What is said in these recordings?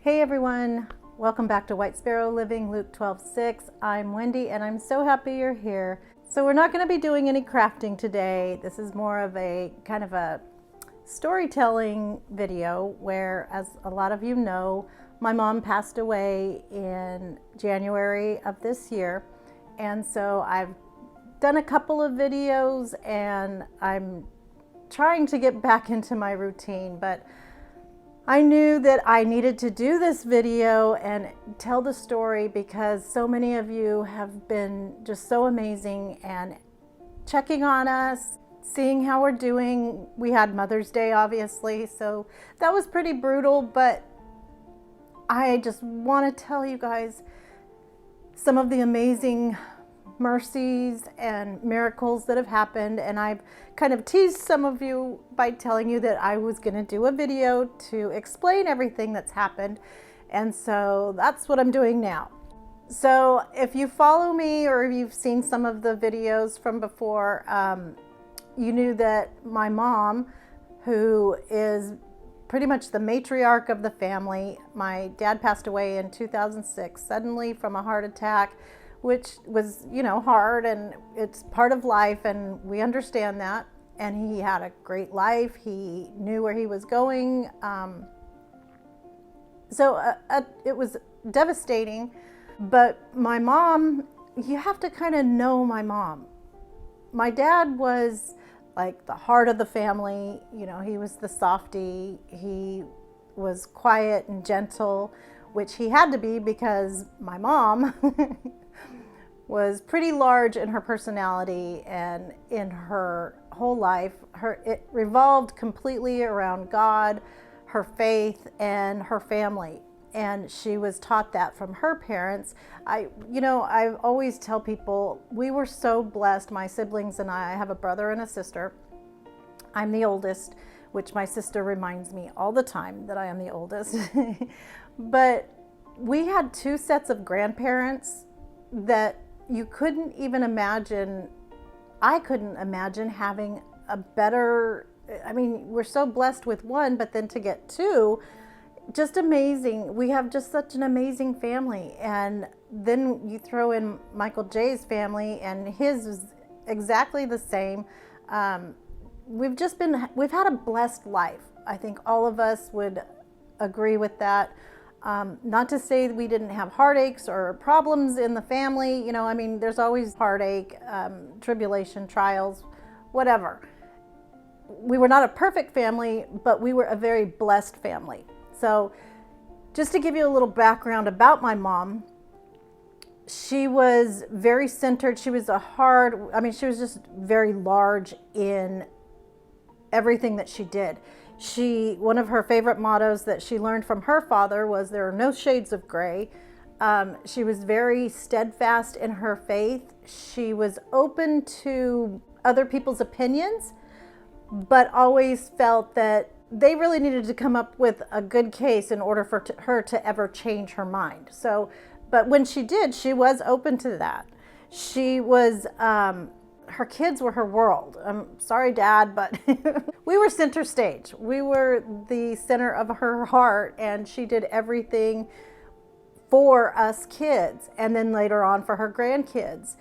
Hey everyone, welcome back to White Sparrow Living, Luke 12:6. I'm Wendy and I'm so happy you're here. So we're not going to be doing any crafting today. This is more of a kind of a storytelling video where, as a lot of you know, my mom passed away in January of this year. And so I've done a couple of videos and I'm trying to get back into my routine, but I knew that I needed to do this video and tell the story because so many of you have been just so amazing and checking on us, seeing how we're doing. We had Mother's Day, obviously, so that was pretty brutal, but I just want to tell you guys some of the amazing mercies and miracles that have happened, and I've kind of teased some of you by telling you that I was going to do a video to explain everything that's happened, and so that's what I'm doing now. So if you follow me or if you've seen some of the videos from before, you knew that my mom, who is pretty much the matriarch of the family, my dad passed away in 2006 suddenly from a heart attack, which was, hard, and it's part of life, and we understand that. And he had a great life. He knew where he was going. So it was devastating. But my mom, you have to kind of know my mom. My dad was like the heart of the family. He was the softie. He was quiet and gentle, which he had to be because my mom was pretty large in her personality and in her whole life. It revolved completely around God, her faith, and her family. And she was taught that from her parents. I always tell people we were so blessed, my siblings and I have a brother and a sister. I'm the oldest, which my sister reminds me all the time that I am the oldest. But we had two sets of grandparents that you couldn't even imagine. I couldn't imagine having a better, we're so blessed with one, but then to get two, just amazing. We have just such an amazing family. And then you throw in Michael J's family, and his is exactly the same. We've had a blessed life. I think all of us would agree with that. Not to say we didn't have heartaches or problems in the family. There's always heartache, tribulation, trials, whatever. We were not a perfect family, but we were a very blessed family. So just to give you a little background about my mom, she was very centered. She was she was just very large in everything that she did. One of her favorite mottos that she learned from her father was, "There are no shades of gray." She was very steadfast in her faith. She was open to other people's opinions, but always felt that they really needed to come up with a good case in order for her to ever change her mind. But when she did, she was open to that. She was, her kids were her world. I'm sorry, Dad, but we were center stage. We were the center of her heart, and she did everything for us kids, and then later on for her grandkids.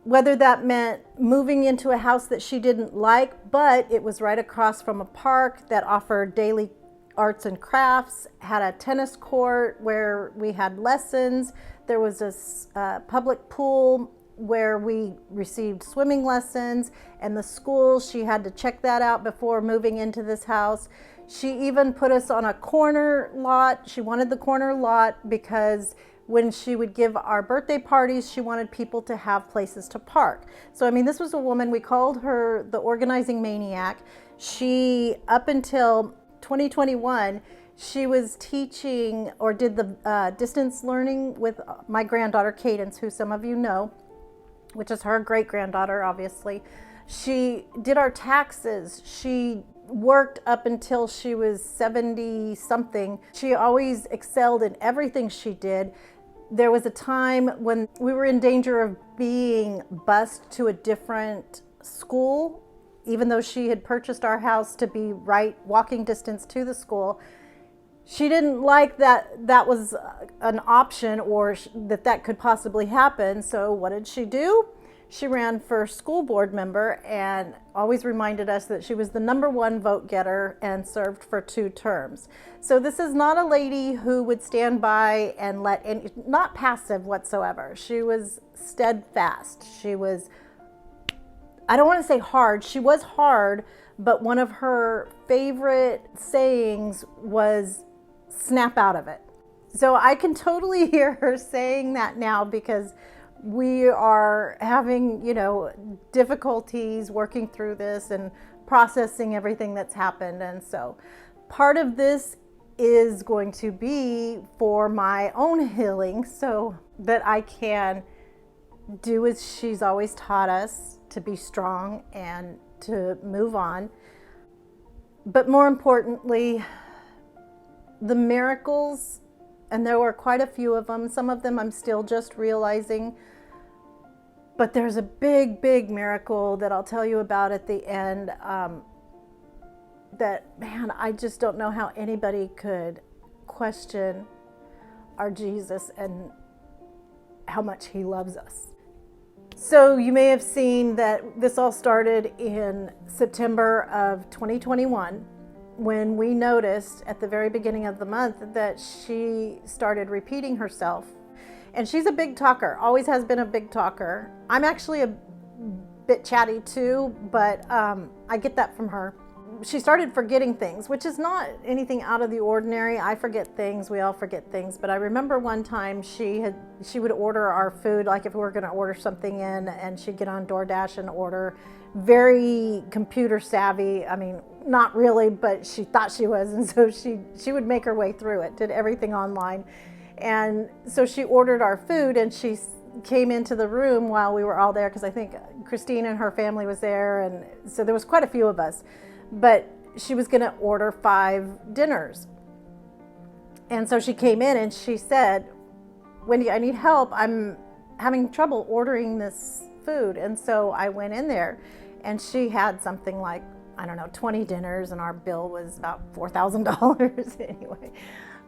Whether that meant moving into a house that she didn't like, but it was right across from a park that offered daily arts and crafts, had a tennis court where we had lessons. There was a public pool where we received swimming lessons, and the school, she had to check that out before moving into this house. She even put us on a corner lot. She wanted the corner lot because when she would give our birthday parties, she wanted people to have places to park. So, this was a woman, we called her the organizing maniac. She, up until 2021, she was teaching or did the distance learning with my granddaughter, Cadence, who some of you know, which is her great-granddaughter, obviously. She did our taxes. She worked up until she was 70-something. She always excelled in everything she did. There was a time when we were in danger of being bused to a different school, even though she had purchased our house to be right walking distance to the school. she didn't like that that was an option, or that could possibly happen. So what did she do? She ran for school board member and always reminded us that she was the #1 vote getter and served for 2 terms. So this is not a lady who would stand by and let any, not passive whatsoever. She was steadfast. She was, I don't want to say hard, she was hard, but one of her favorite sayings was snap out of it. So I can totally hear her saying that now, because we are having, difficulties working through this and processing everything that's happened. And so part of this is going to be for my own healing, so that I can do as she's always taught us, to be strong and to move on. But more importantly, the miracles, and there were quite a few of them. Some of them I'm still just realizing. But there's a big, big miracle that I'll tell you about at the end, that, man, I just don't know how anybody could question our Jesus and how much he loves us. So you may have seen that this all started in September of 2021, when we noticed at the very beginning of the month that she started repeating herself. And she's a big talker, always has been a big talker. I'm actually a bit chatty too, but I get that from her. She started forgetting things, which is not anything out of the ordinary. I forget things, we all forget things. But I remember one time she would order our food, like if we were gonna order something in, and she'd get on DoorDash and order. Very computer savvy. I mean, not really, but she thought she was. And so she would make her way through it, did everything online. And so she ordered our food, and she came into the room while we were all there, because I think Christine and her family was there, and so there was quite a few of us. But she was going to order 5 dinners. And so she came in and she said, "Wendy, I need help. I'm having trouble ordering this food." And so I went in there, and she had something like, I don't know, 20 dinners, and our bill was about $4,000 anyway.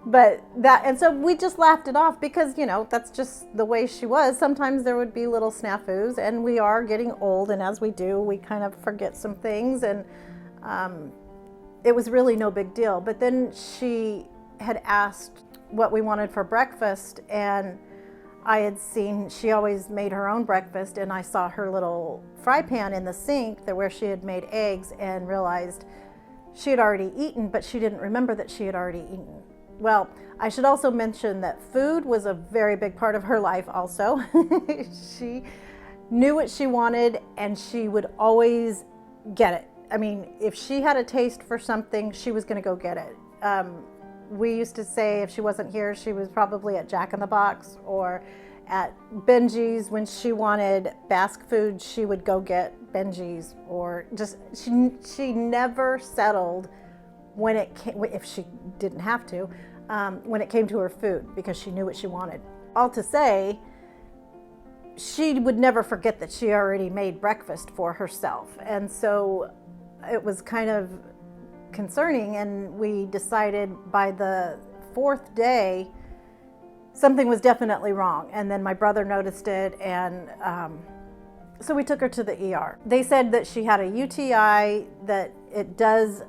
But and so we just laughed it off, because, that's just the way she was. Sometimes there would be little snafus, and we are getting old, and as we do, we kind of forget some things, and it was really no big deal. But then she had asked what we wanted for breakfast, and I had seen she always made her own breakfast, and I saw her little fry pan in the sink where she had made eggs, and realized she had already eaten, but she didn't remember that she had already eaten. Well, I should also mention that food was a very big part of her life also. She knew what she wanted, and she would always get it. I mean, if she had a taste for something, she was going to go get it. We used to say if she wasn't here, she was probably at Jack in the Box or at Benji's. When she wanted Basque food, she would go get Benji's, or just, she never settled when it came, if she didn't have to, when it came to her food, because she knew what she wanted. All to say, she would never forget that she already made breakfast for herself. And so it was kind of concerning, and we decided by the 4th day something was definitely wrong. And then my brother noticed it, and so we took her to the ER. They said that she had a UTI, that it does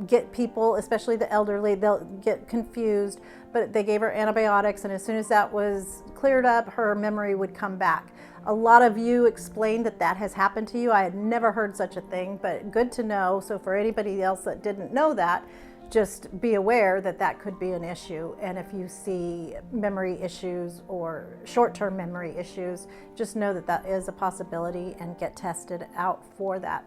get people, especially the elderly, they'll get confused, but they gave her antibiotics, and as soon as that was cleared up, her memory would come back. A lot of you explained that that has happened to you. I had never heard such a thing, but good to know. So for anybody else that didn't know that, just be aware that that could be an issue. And if you see memory issues or short-term memory issues, just know that that is a possibility, and get tested out for that.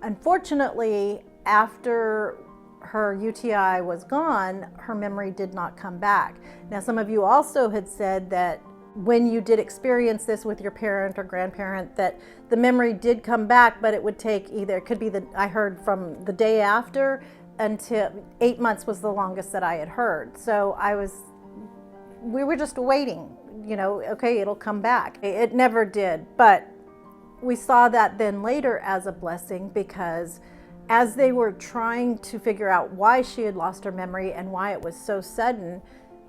Unfortunately, after her UTI was gone, her memory did not come back. Now, some of you also had said that when you did experience this with your parent or grandparent, that the memory did come back, but it would take either, it could be I heard from the day after until 8 months was the longest that I had heard. So we were just waiting, okay, it'll come back. It never did, but we saw that then later as a blessing, because as they were trying to figure out why she had lost her memory and why it was so sudden,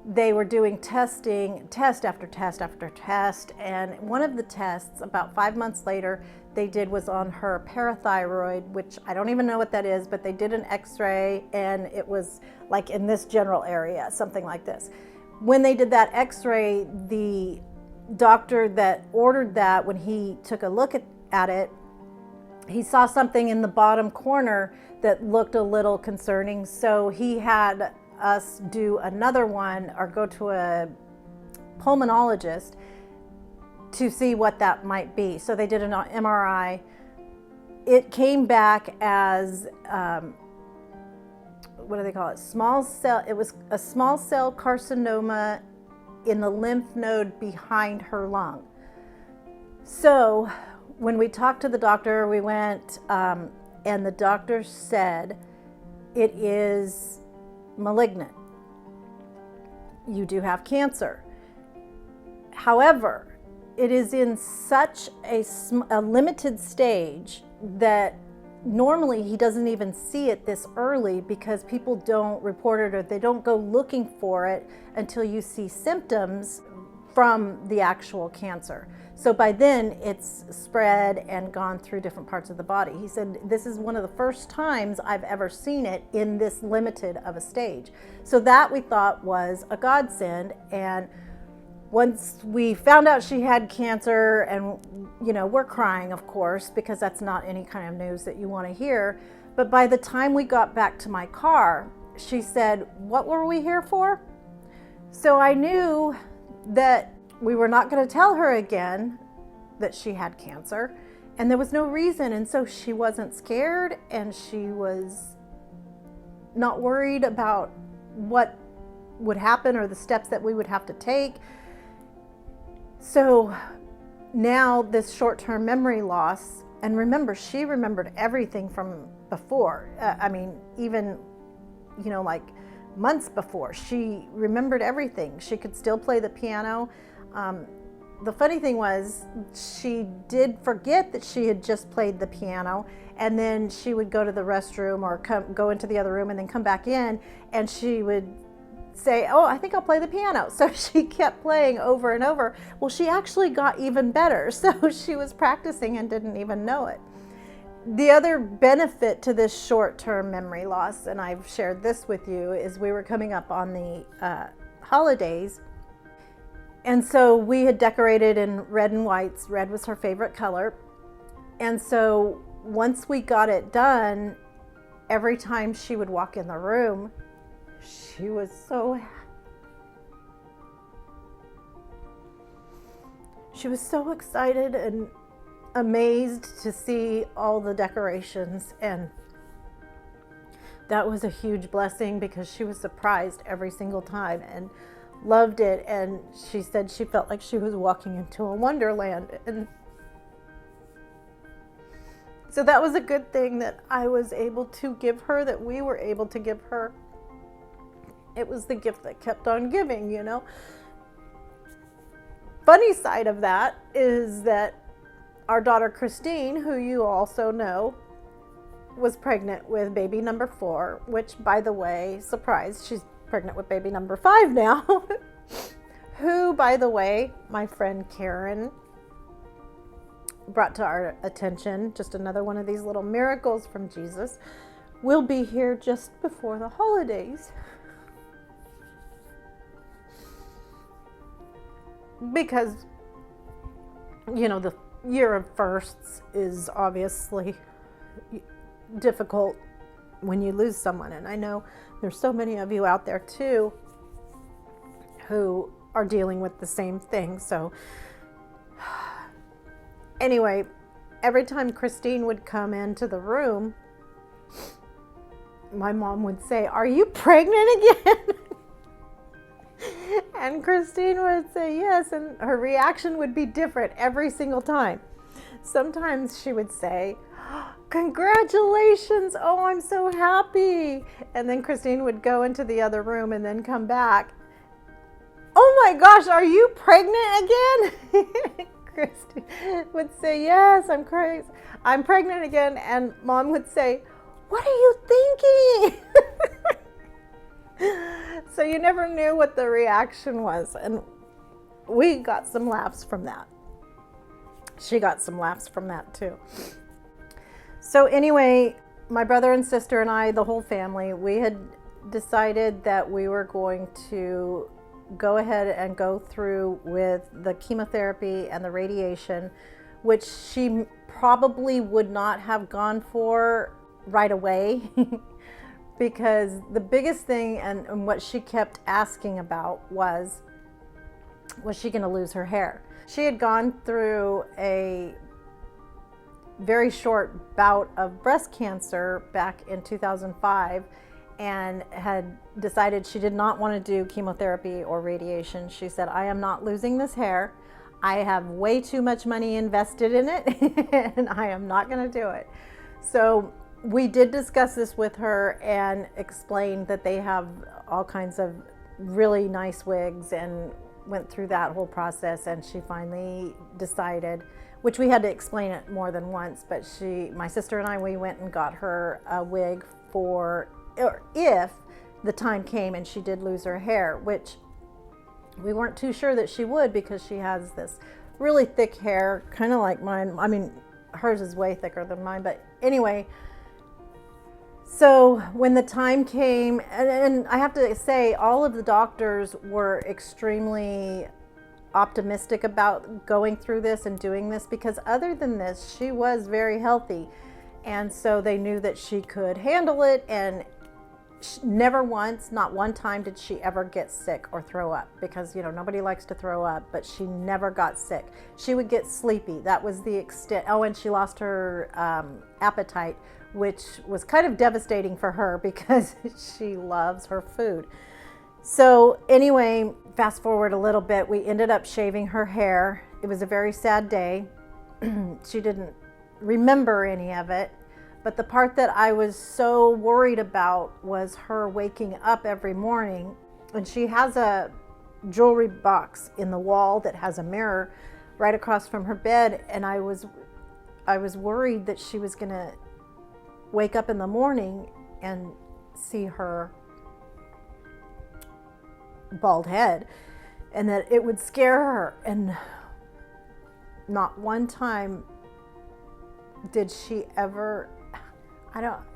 they were doing test after test after test. And one of the tests, about 5 months later, they did was on her parathyroid, which I don't even know what that is, but they did an x-ray and it was like in this general area, something like this. When they did that x-ray, the doctor that ordered that, when he took a look at it, he saw something in the bottom corner that looked a little concerning. So he had us do another one or go to a pulmonologist to see what that might be. So they did an MRI. It came back as, what do they call it? Small cell. It was a small cell carcinoma in the lymph node behind her lung. So when we talked to the doctor, we went, and the doctor said, it is malignant. You do have cancer. However, it is in such a limited stage that normally he doesn't even see it this early, because people don't report it or they don't go looking for it until you see symptoms from the actual cancer. So by then it's spread and gone through different parts of the body. He said, this is one of the first times I've ever seen it in this limited of a stage. So that we thought was a godsend. And once we found out she had cancer, and we're crying, of course, because that's not any kind of news that you want to hear. But by the time we got back to my car, she said, what were we here for? So I knew that we were not going to tell her again that she had cancer, and there was no reason. And so she wasn't scared, and she was not worried about what would happen or the steps that we would have to take. So now this short-term memory loss, and remember, she remembered everything from before. Even, like months before, she remembered everything. She could still play the piano. The funny thing was, she did forget that she had just played the piano, and then she would go to the restroom or go into the other room and then come back in, and she would say, oh, I think I'll play the piano. So she kept playing over and over. Well, she actually got even better. So she was practicing and didn't even know it. The other benefit to this short-term memory loss, and I've shared this with you, is we were coming up on the holidays. And so we had decorated in red and whites. Red was her favorite color. And so once we got it done, every time she would walk in the room, she was so excited and amazed to see all the decorations. And that was a huge blessing, because she was surprised every single time and loved it. And she said she felt like she was walking into a wonderland. And so that was a good thing that I was able to give her, that we were able to give her. It was the gift that kept on giving, Funny side of that is that our daughter Christine, who you also know, was pregnant with baby number 4, which, by the way, surprise, she's pregnant with baby number 5 now, who, by the way, my friend Karen brought to our attention, just another one of these little miracles from Jesus, will be here just before the holidays. Because, the year of firsts is obviously difficult when you lose someone. And I know there's so many of you out there too who are dealing with the same thing. So anyway, every time Christine would come into the room, my mom would say, "Are you pregnant again?" And Christine would say yes, and her reaction would be different every single time. Sometimes she would say, "Congratulations, oh, I'm so happy." And then Christine would go into the other room and then come back. "Oh my gosh, are you pregnant again?" Christine would say, "Yes, I'm pregnant again." And Mom would say, what are you thinking? So you never knew what the reaction was. And we got some laughs from that. She got some laughs from that too. So anyway, my brother and sister and I, the whole family, we had decided that we were going to go ahead and go through with the chemotherapy and the radiation, which she probably would not have gone for right away. Because the biggest thing and what she kept asking about was she going to lose her hair? She had gone through a very short bout of breast cancer back in 2005 and had decided she did not want to do chemotherapy or radiation. She said, I am not losing this hair. I have way too much money invested in it and I am not going to do it. So we did discuss this with her and explained that they have all kinds of really nice wigs, and went through that whole process. And she finally decided, which we had to explain it more than once, but my sister and I, we went and got her a wig for, or if the time came and she did lose her hair, which we weren't too sure that she would, because she has this really thick hair, kind of like mine. I mean, hers is way thicker than mine, but anyway. So when the time came, and I have to say, all of the doctors were extremely optimistic about going through this and doing this, because other than this, she was very healthy. And so they knew that she could handle it, and never once, not one time did she ever get sick or throw up, because, you know, nobody likes to throw up, but she never got sick. She would get sleepy. That was the extent. Oh, and she lost her appetite, which was kind of devastating for her because she loves her food. So anyway, fast forward a little bit, we ended up shaving her hair. It was a very sad day. She didn't remember any of it. But the part that I was so worried about was her waking up every morning. And she has a jewelry box in the wall that has a mirror right across from her bed. And I was worried that she was going to wake up in the morning and see her bald head, and that it would scare her. And not one time did she ever,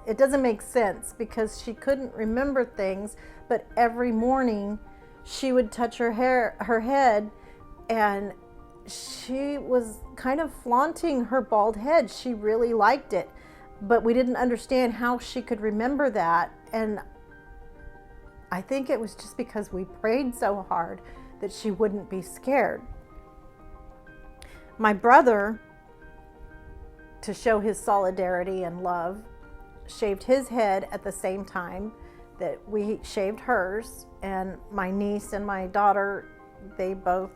it doesn't make sense, because she couldn't remember things, but every morning she would touch her head, and she was kind of flaunting her bald head. She really liked it, but we didn't understand how she could remember that. And I think it was just because we prayed so hard that she wouldn't be scared. My brother, to show his solidarity and love, shaved his head at the same time that we shaved hers. And my niece and my daughter, they both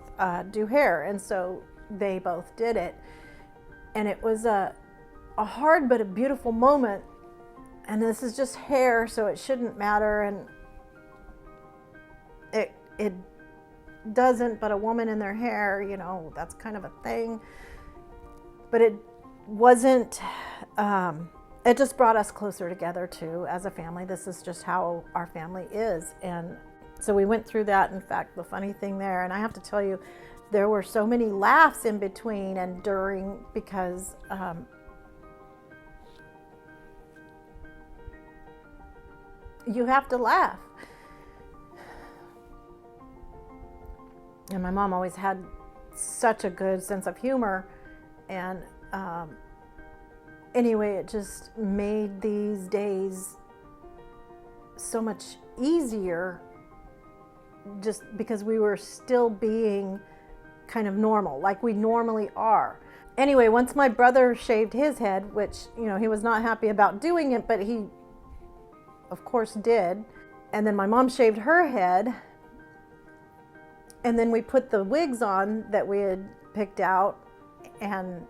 do hair, and so they both did it. And it was a hard but a beautiful moment. And this is just hair, so it shouldn't matter, and it doesn't, but a woman in their hair, you know, that's kind of a thing. But it wasn't, it just brought us closer together too as a family. This is just how our family is. And so we went through that. In fact, the funny thing there, and I have to tell you, there were so many laughs in between and during, because you have to laugh. And my mom always had such a good sense of humor. And anyway, it just made these days so much easier, just because we were still being kind of normal, like we normally are. Anyway, once my brother shaved his head, which, you know, he was not happy about doing it, but he of course did. And then my mom shaved her head. And then we put the wigs on that we had picked out, and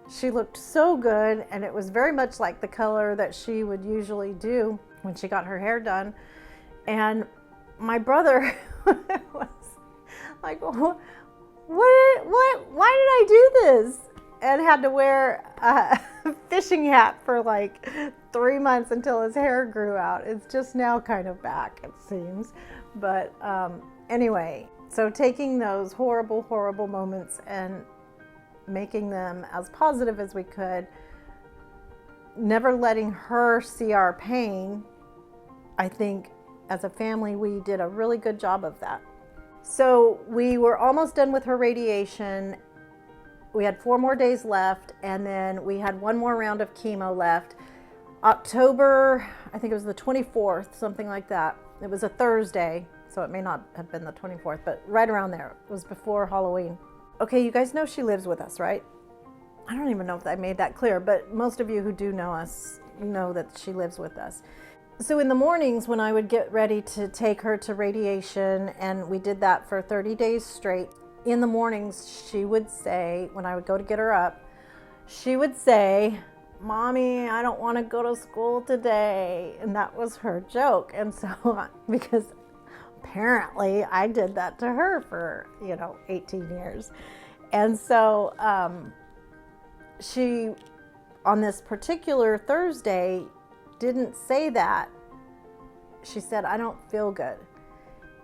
she looked so good, and it was very much like the color that she would usually do when she got her hair done. And my brother was like, what, why did I do this? And had to wear a fishing hat for like 3 months until his hair grew out. It's just now kind of back, it seems. But anyway, so taking those horrible, horrible moments and making them as positive as we could, never letting her see our pain, I think as a family we did a really good job of that. So we were almost done with her radiation. We had 4 more days left, and then we had 1 more round of chemo left. October, I think it was the 24th, something like that. It was a Thursday, so it may not have been the 24th, but right around there. It was before Halloween. Okay, you guys know she lives with us, right? I don't even know if I made that clear, but most of you who do know us know that she lives with us. So in the mornings when I would get ready to take her to radiation, and we did that for 30 days straight, in the mornings she would say, when I would go to get her up, she would say, "Mommy, I don't want to go to school today." And that was her joke. And so, because apparently I did that to her for, 18 years. And so she, on this particular Thursday, didn't say that. She said, "I don't feel good."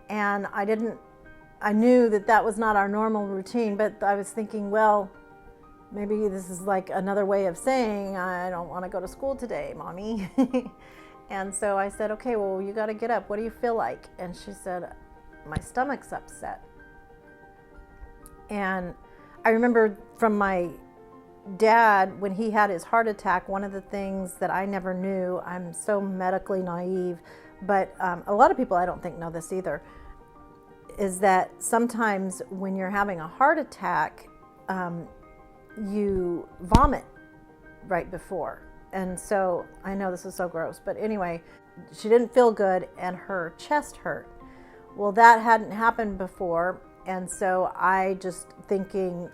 And I knew that that was not our normal routine, but I was thinking, well, maybe this is like another way of saying, "I don't want to go to school today, Mommy." And so I said, "Okay, well, you got to get up. What do you feel like?" And she said, "My stomach's upset." And I remember from my dad, when he had his heart attack, one of the things that I never knew, I'm so medically naive, but a lot of people I don't think know this either, is that sometimes when you're having a heart attack, you vomit right before. And so I know this is so gross, but anyway, she didn't feel good and her chest hurt. Well, that hadn't happened before, and so I just thinking,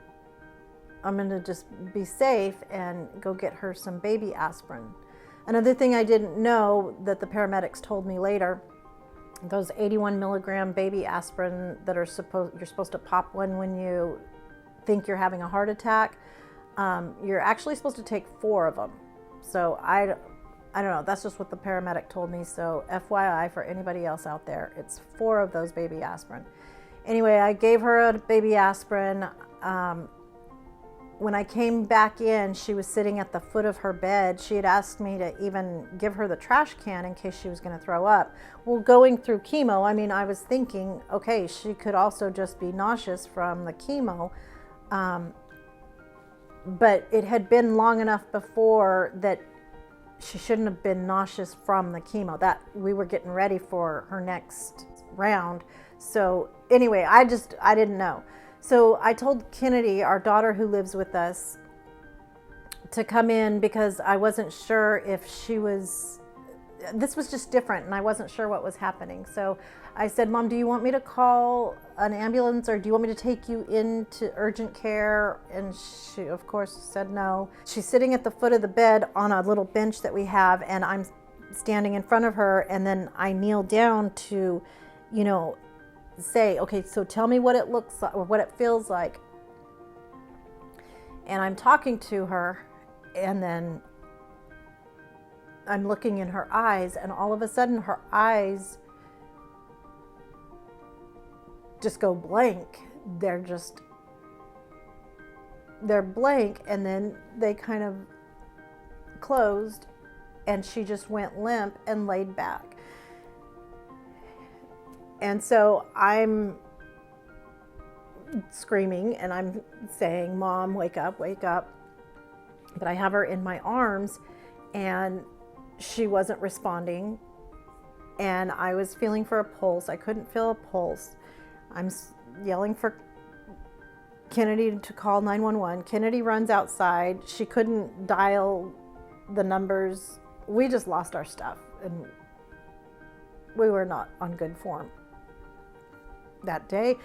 I'm going to just be safe and go get her some baby aspirin. Another thing I didn't know that the paramedics told me later, those 81 milligram baby aspirin that you're supposed to pop one when you think you're having a heart attack, you're actually supposed to take 4 of them. So I don't know, that's just what the paramedic told me. So FYI for anybody else out there, it's 4 of those baby aspirin. Anyway, I gave her a baby aspirin. When I came back in, she was sitting at the foot of her bed. She had asked me to even give her the trash can in case she was going to throw up. Well, going through chemo, I was thinking, okay, she could also just be nauseous from the chemo. But it had been long enough before that she shouldn't have been nauseous from the chemo. That we were getting ready for her next round. So anyway, I didn't know. So I told Kennedy, our daughter who lives with us, to come in because I wasn't sure if this was just different and I wasn't sure what was happening. So I said, "Mom, do you want me to call an ambulance or do you want me to take you into urgent care?" And she, of course, said no. She's sitting at the foot of the bed on a little bench that we have, and I'm standing in front of her, and then I kneel down to, say, "Okay, so tell me what it looks like or what it feels like." And I'm talking to her, and then I'm looking in her eyes, and all of a sudden her eyes just go blank. They're blank, and then they kind of closed, and she just went limp and laid back. And so I'm screaming and I'm saying, "Mom, wake up, wake up." But I have her in my arms and she wasn't responding. And I was feeling for a pulse. I couldn't feel a pulse. I'm yelling for Kennedy to call 911. Kennedy runs outside. She couldn't dial the numbers. We just lost our stuff and we were not on good form that day.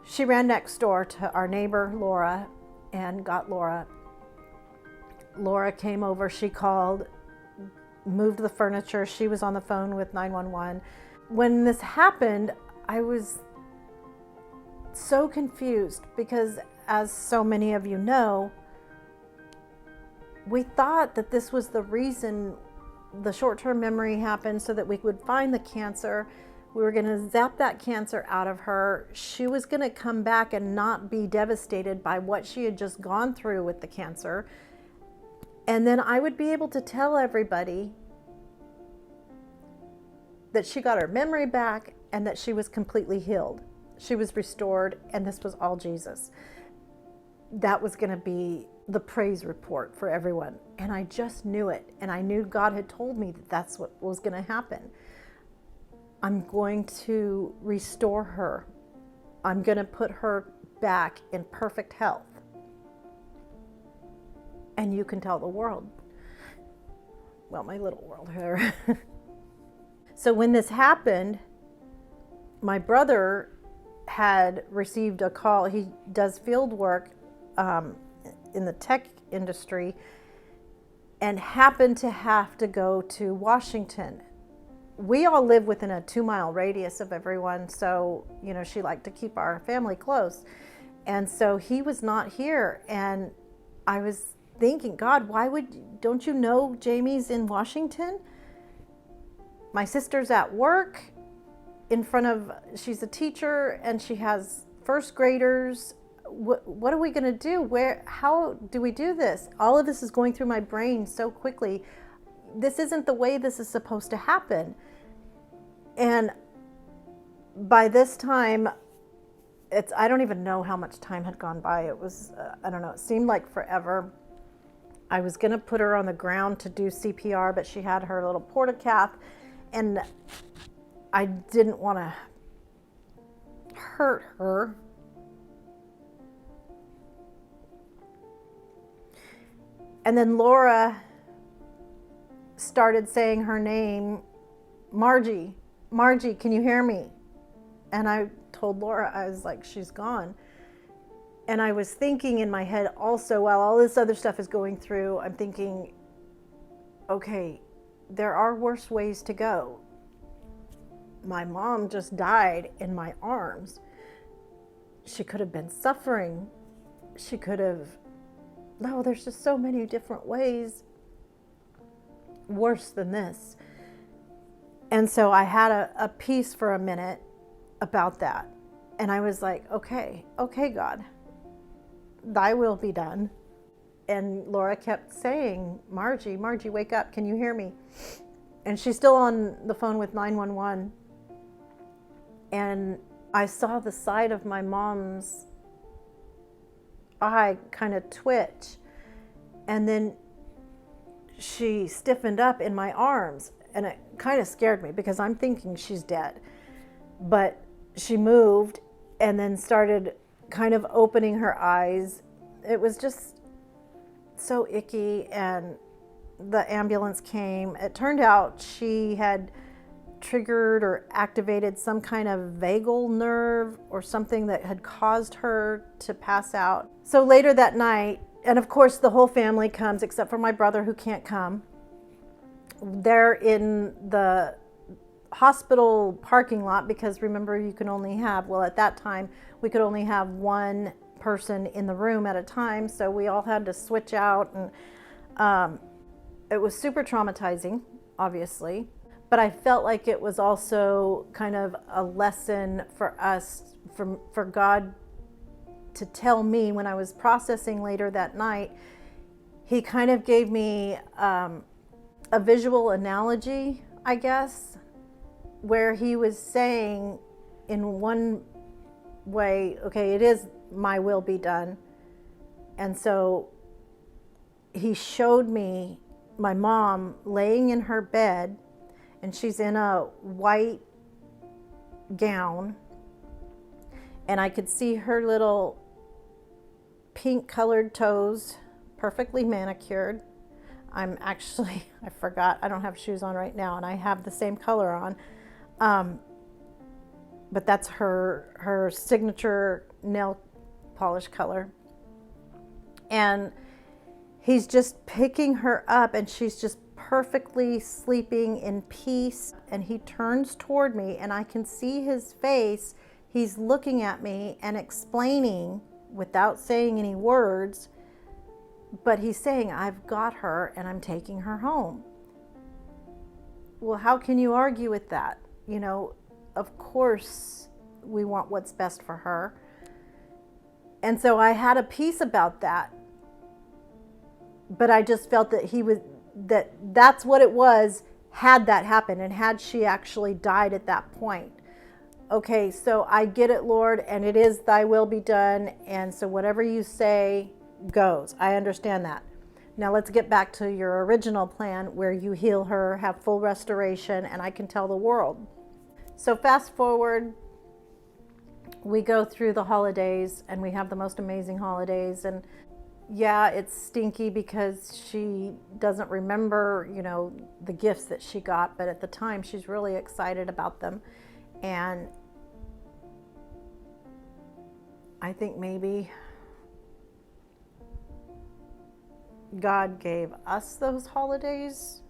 She ran next door to our neighbor, Laura, and got Laura. Laura came over, she called, moved the furniture. She was on the phone with 911. When this happened, I was so confused because, as so many of you know, we thought that this was the reason the short-term memory happened so that we would find the cancer. We were going to zap that cancer out of her. She was going to come back and not be devastated by what she had just gone through with the cancer. And then I would be able to tell everybody that she got her memory back and that she was completely healed. She was restored, and this was all Jesus. That was going to be the praise report for everyone. And I just knew it. And I knew God had told me that that's what was going to happen. I'm going to restore her. I'm going to put her back in perfect health. And you can tell the world. Well, my little world here. So when this happened, my brother had received a call. He does field work in the tech industry and happened to have to go to Washington. We all live within a 2-mile radius of everyone, so she liked to keep our family close. And so he was not here, and I was thinking, God, don't you know Jamie's in Washington? My sister's at work she's a teacher, and she has first graders. What are we going to do? How do we do this? All of this is going through my brain so quickly. This isn't the way this is supposed to happen. And by this time, I don't even know how much time had gone by. It was, I don't know, it seemed like forever. I was going to put her on the ground to do CPR, but she had her little portacath, and I didn't want to hurt her. And then Laura started saying her name, Margie, can you hear me? And I told Laura, I was like, she's gone. And I was thinking in my head also, while all this other stuff is going through, I'm thinking, okay, there are worse ways to go. My mom just died in my arms. She could have been suffering. She could have, there's just so many different ways worse than this. And so I had a peace for a minute about that. And I was like, okay, God, thy will be done. And Laura kept saying, Margie, wake up. Can you hear me? And she's still on the phone with 911. And I saw the side of my mom's eye kind of twitch. And then she stiffened up in my arms. And it kind of scared me because I'm thinking she's dead. But she moved and then started kind of opening her eyes. It was just so icky, and the ambulance came. It turned out she had triggered or activated some kind of vagal nerve or something that had caused her to pass out. So later that night, and of course the whole family comes except for my brother who can't come. They're in the hospital parking lot because remember you can only have, at that time we could only have one person in the room at a time, so we all had to switch out, and it was super traumatizing, obviously, but I felt like it was also kind of a lesson for us, for God to tell me when I was processing later that night. He kind of gave me a visual analogy, I guess, where he was saying in one way, okay, it is my will be done. And so he showed me my mom laying in her bed, and she's in a white gown, and I could see her little pink colored toes, perfectly manicured. I forgot, I don't have shoes on right now, and I have the same color on. But that's her signature nail polish color. And he's just picking her up, and she's just perfectly sleeping in peace. And he turns toward me, and I can see his face. He's looking at me and explaining without saying any words, but he's saying, I've got her and I'm taking her home. well, how can you argue with that? You know, of course we want what's best for her. And so I had a peace about that. But I just felt that that's what it was had that happened and had she actually died at that point. Okay, so I get it, Lord, and it is thy will be done. And so whatever you say goes. I understand that. Now let's get back to your original plan where you heal her, have full restoration, and I can tell the world. So fast forward, we go through the holidays and we have the most amazing holidays. And yeah, it's stinky because she doesn't remember, you know, the gifts that she got, but at the time she's really excited about them. And I think maybe God gave us those holidays,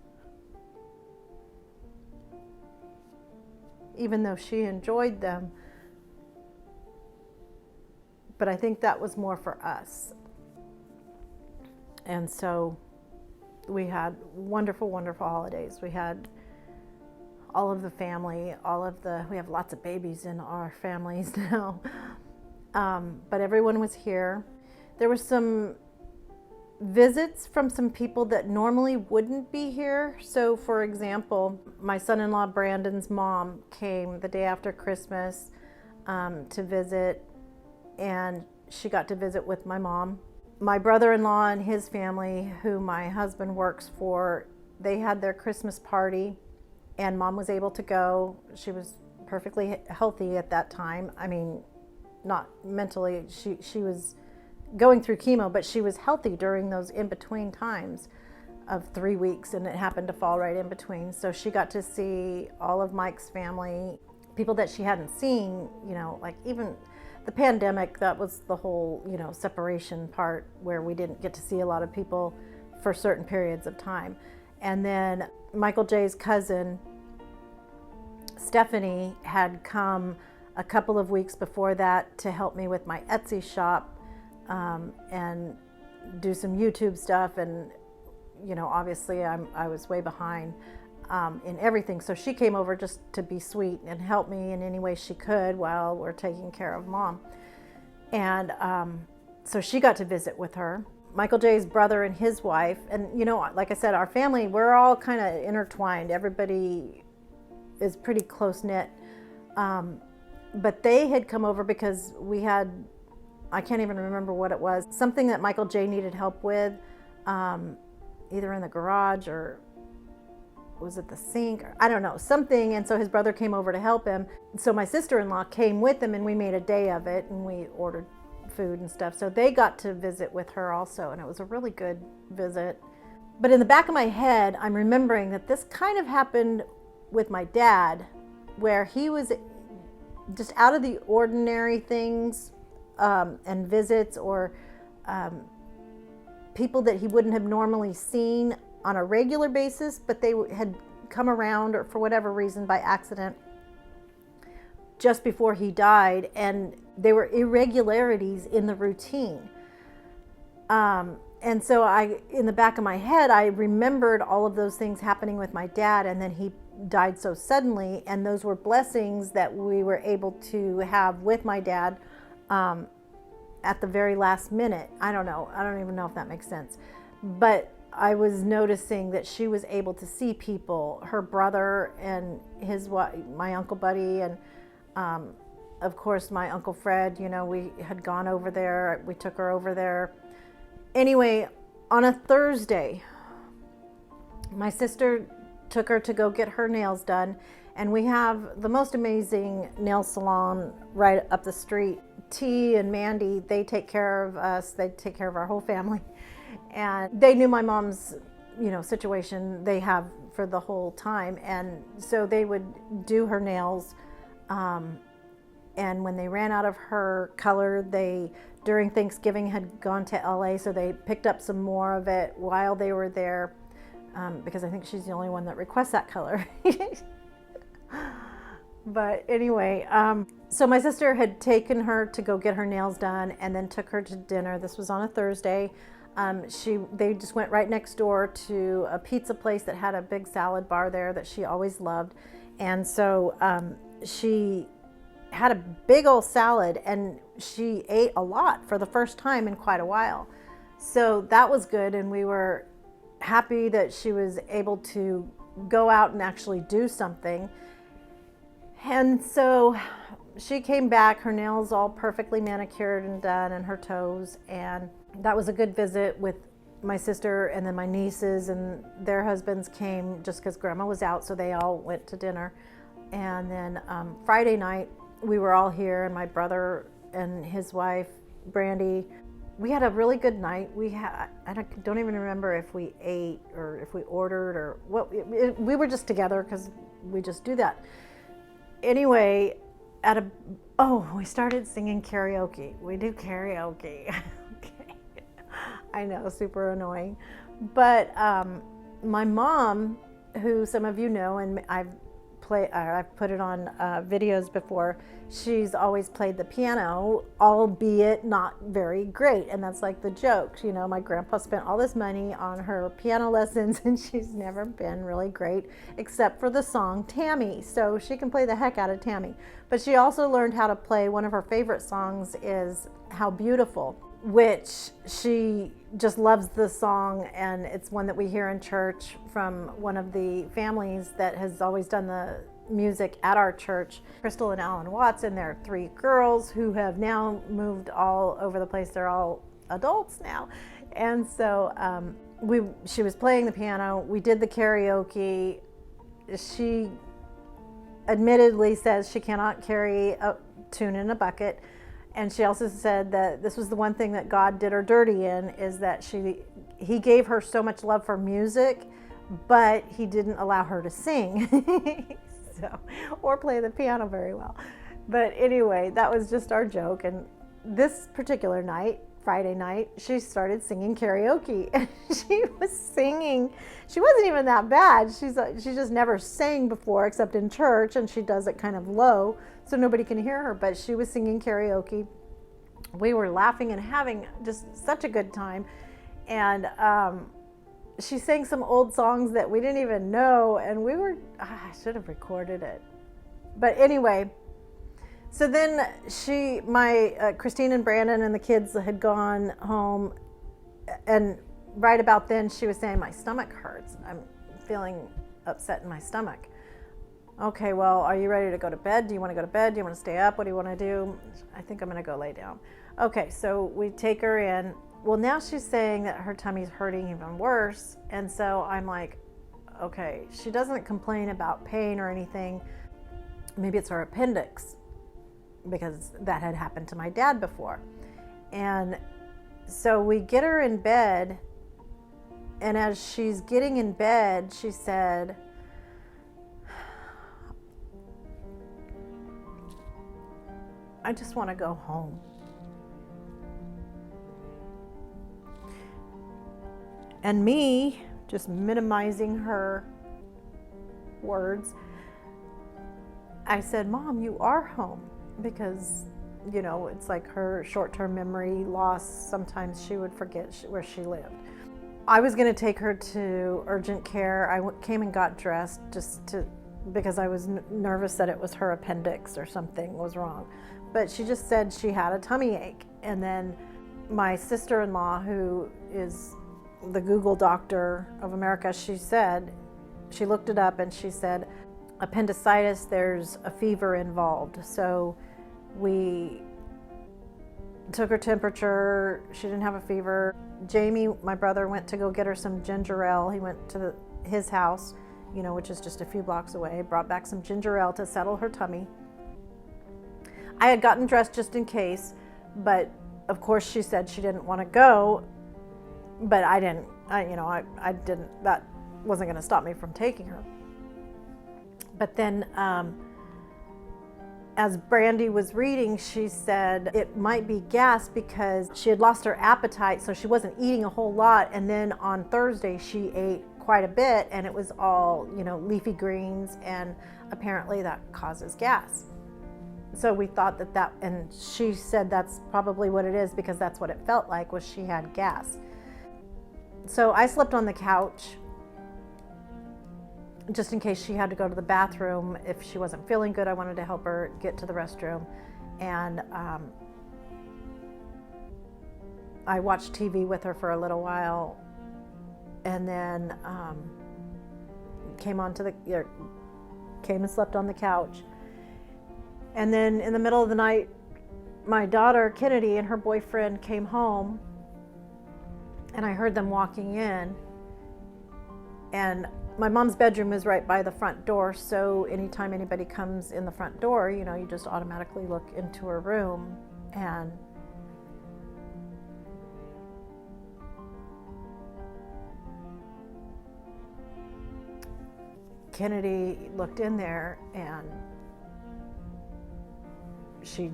even though she enjoyed them. But I think that was more for us. And so we had wonderful, wonderful holidays. We had all of the family, we have lots of babies in our families now. But everyone was here. There were some visits from some people that normally wouldn't be here. So for example, my son-in-law Brandon's mom came the day after Christmas to visit, and she got to visit with my mom. My brother-in-law and his family, who my husband works for, they had their Christmas party, and mom was able to go. She was perfectly healthy at that time. I mean, not mentally, she was going through chemo, but she was healthy during those in-between times of 3 weeks, and it happened to fall right in between. So she got to see all of Mike's family, people that she hadn't seen, you know, like even the pandemic, that was the whole, you know, separation part where we didn't get to see a lot of people for certain periods of time. And then Michael J's cousin, Stephanie, had come a couple of weeks before that to help me with my Etsy shop and do some YouTube stuff. And, you know, obviously I was way behind in everything. So she came over just to be sweet and help me in any way she could while we're taking care of mom. And so she got to visit with her. Michael J's brother and his wife, and you know, like I said, our family, we're all kind of intertwined. Everybody is pretty close knit. But they had come over because we had, I can't even remember what it was, something that Michael J needed help with, either in the garage or was it the sink? I don't know, something. And so his brother came over to help him. So my sister-in-law came with him, and we made a day of it, and we ordered food and stuff. So they got to visit with her also, and it was a really good visit. But in the back of my head, I'm remembering that this kind of happened with my dad, where he was just out of the ordinary things and visits or people that he wouldn't have normally seen on a regular basis, but they had come around or for whatever reason by accident just before he died, and there were irregularities in the routine. And so in the back of my head, I remembered all of those things happening with my dad, and then he died so suddenly, and those were blessings that we were able to have with my dad at the very last minute. I don't even know if that makes sense. But I was noticing that she was able to see people, her brother and his wife, my Uncle Buddy, and of course my Uncle Fred. You know, we had gone over there, we took her over there. Anyway, on a Thursday, my sister took her to go get her nails done, and we have the most amazing nail salon right up the street. T and Mandy, they take care of us, they take care of our whole family. And they knew my mom's, you know, situation they have for the whole time. And so they would do her nails. And when they ran out of her color, they, during Thanksgiving, had gone to LA. So they picked up some more of it while they were there. Because I think she's the only one that requests that color. But anyway, so my sister had taken her to go get her nails done and then took her to dinner. This was on a Thursday. They just went right next door to a pizza place that had a big salad bar there that she always loved. And so she had a big old salad, and she ate a lot for the first time in quite a while. So that was good, and we were happy that she was able to go out and actually do something. And so she came back, her nails all perfectly manicured and done, and her toes, and that was a good visit with my sister, and then my nieces and their husbands came just because Grandma was out, so they all went to dinner. And then Friday night, we were all here, and my brother and his wife, Brandy. We had a really good night. I don't even remember if we ate or if we ordered or what. We were just together because we just do that. Anyway, we started singing karaoke. We do karaoke. Okay. I know, super annoying. But my mom, who some of you know, and I've put it on videos before, she's always played the piano, albeit not very great. And that's like the joke. You know, my grandpa spent all this money on her piano lessons, and she's never been really great, except for the song Tammy. So she can play the heck out of Tammy. But she also learned how to play, one of her favorite songs is How Beautiful, which she just loves the song, and it's one that we hear in church from one of the families that has always done the music at our church, Crystal and Alan Watts, and their 3 girls who have now moved all over the place. They're all adults now. And so she was playing the piano, we did the karaoke. She admittedly says she cannot carry a tune in a bucket. And she also said that this was the one thing that God did her dirty in, is that he gave her so much love for music, but he didn't allow her to sing or play the piano very well. But anyway, that was just our joke. And this particular night, Friday night, she started singing karaoke. And she was singing. She wasn't even that bad. She just never sang before except in church, and she does it kind of low so nobody can hear her. But she was singing karaoke. We were laughing and having just such a good time. And she sang some old songs that we didn't even know, and I should have recorded it. But anyway, so then Christine and Brandon and the kids had gone home, and right about then she was saying, my stomach hurts. I'm feeling upset in my stomach. Okay, well, are you ready to go to bed? Do you want to go to bed? Do you want to stay up? What do you want to do? I think I'm going to go lay down. Okay, so we take her in. Well, now she's saying that her tummy's hurting even worse. And so I'm like, okay, she doesn't complain about pain or anything. Maybe it's her appendix, because that had happened to my dad before. And so we get her in bed, and as she's getting in bed, she said, I just want to go home. And me, just minimizing her words, I said, Mom, you are home. Because, you know, it's like her short-term memory loss. Sometimes she would forget where she lived. I was going to take her to urgent care. I came and got dressed because I was nervous that it was her appendix or something was wrong. But she just said she had a tummy ache. And then my sister-in-law, who is the Google doctor of America, she looked it up and she said, appendicitis, there's a fever involved. So we took her temperature. She didn't have a fever. Jamie, my brother, went to go get her some ginger ale. He went to his house, which is just a few blocks away, brought back some ginger ale to settle her tummy. I had gotten dressed just in case, but of course she said she didn't want to go, but I didn't, that wasn't going to stop me from taking her. But then as Brandy was reading, she said it might be gas because she had lost her appetite, so she wasn't eating a whole lot. And then on Thursday, she ate quite a bit, and it was all, leafy greens, and apparently that causes gas. So we thought and she said that's probably what it is, because that's what it felt like, was she had gas. So I slept on the couch just in case she had to go to the bathroom. If she wasn't feeling good, I wanted to help her get to the restroom. And I watched TV with her for a little while, and then came and slept on the couch. And then in the middle of the night, my daughter Kennedy and her boyfriend came home, and I heard them walking in. And my mom's bedroom is right by the front door, so anytime anybody comes in the front door, you just automatically look into her room. And Kennedy looked in there, and she